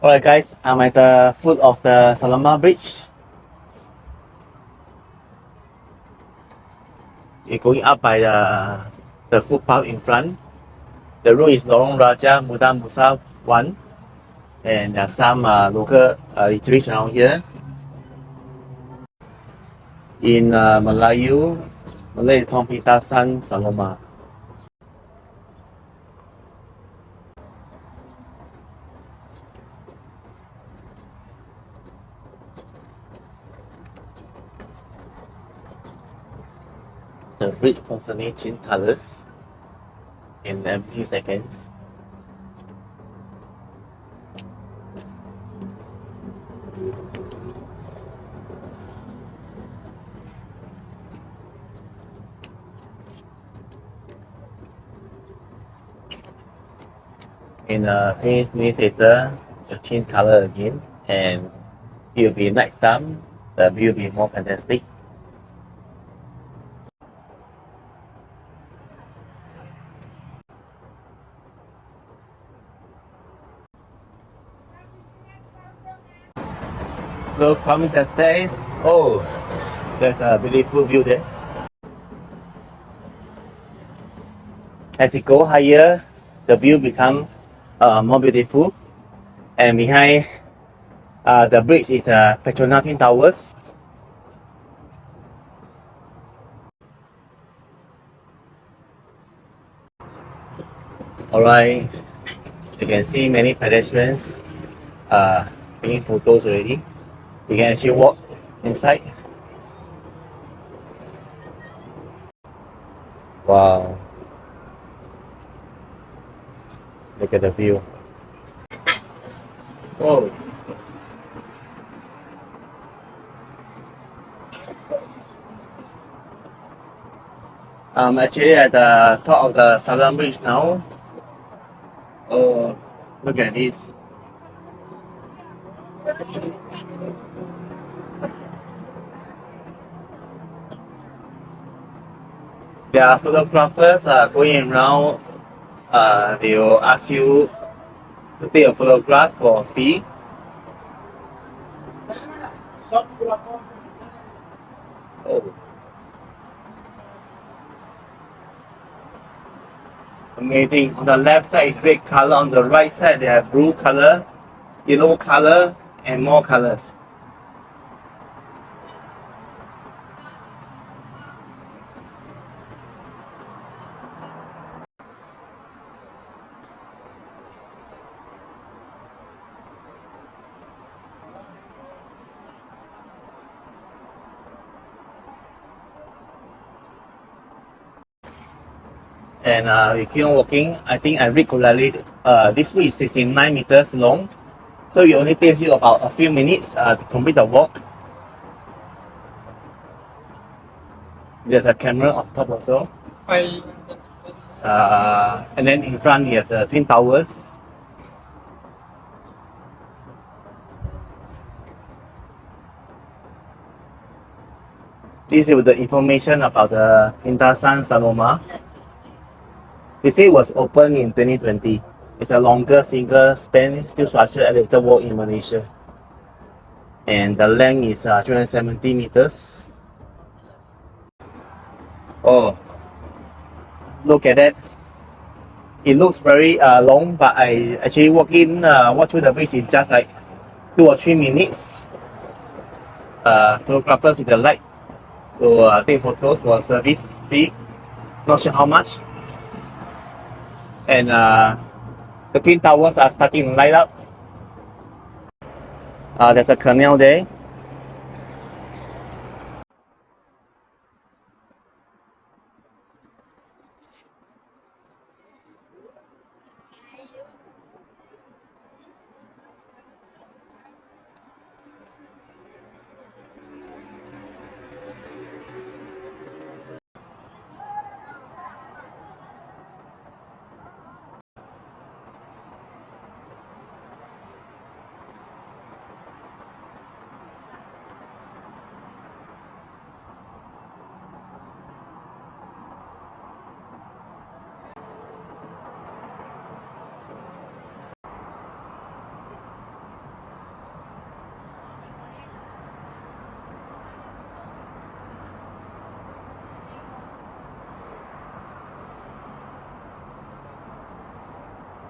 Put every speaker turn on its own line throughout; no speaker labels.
Alright guys, I'm at the foot of the Saloma bridge. You're going up by the footpath in front. The road is Lorong Raja Muda Musa 1, and there are some local eateries around here. In Malay is called Pintasan Saloma. The bridge constantly change colors in a few seconds. In a few minutes later, it will change color again, and it will be night time. The view will be more fantastic. So coming the stairs, oh, there's a beautiful view there. As you go higher, the view becomes more beautiful. And behind the bridge is Petronas Twin Towers. Alright, you can see many pedestrians taking photos already. You can actually walk inside. Wow, look at the view. Oh, I'm actually at the top of the Southern Bridge now. Oh, look at this. There are photographers going around. They will ask you to take a photograph for a fee. Oh, amazing. On the left side is red color. On the right side they have blue color, yellow color, and more colors. And we keep on walking. I think I read correctly. This way is 69 meters long, so it only takes you about a few minutes to complete the walk. There's a camera on top also. And then in front you have the Twin Towers. This is the information about the Pintasan Saloma. They say it was opened in 2020. It's a longer single span steel structure elevator walk in Malaysia. And the length is 370 meters. Oh, look at that. It looks very long, but I actually walk through the bridge in just like 2 or 3 minutes. Photographers with the light to take photos for a service fee. Not sure how much. And the Twin Towers are starting to light up. There's a canal there.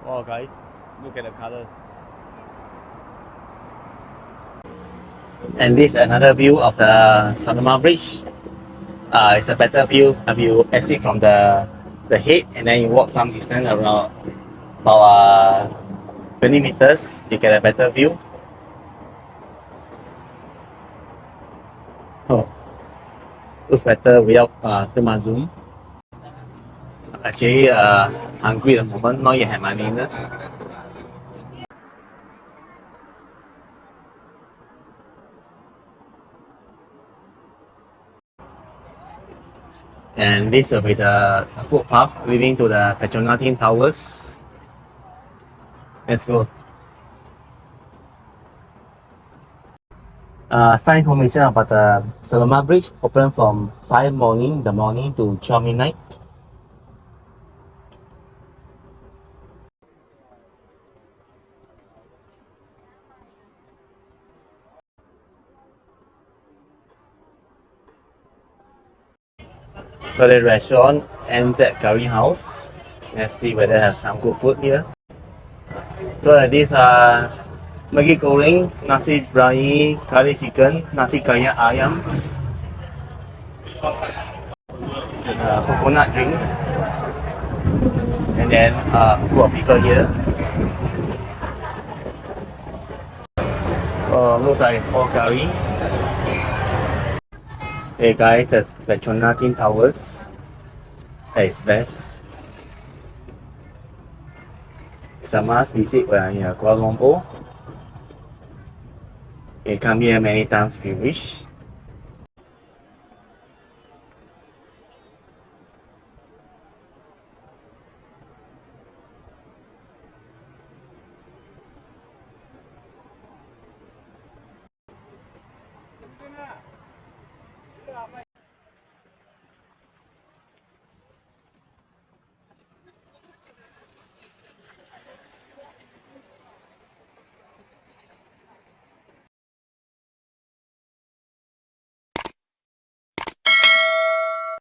Wow guys, look at the colors. And this another view of the Saloma Bridge. It's a better view if you exit from the head and then you walk some distance around about 20 meters, you get a better view. Oh, looks better without too much zoom. Actually, hungry at the moment, not yet have money. And this will be the footpath leading to the Petronas Towers. Let's go. Some information about the Saloma Bridge, open from 5 morning, the morning to 12 midnight. So the restaurant ends at Curry House. Let's see whether they have some good food here. So these are Maggi goreng, nasi biryani, curry chicken, nasi kaya ayam, coconut drinks, and then full of people here. Looks like it's all curry. Hey guys, the Petronas Towers. That is best. It's a must visit when you're in Kuala Lumpur. You can come here many times if you wish.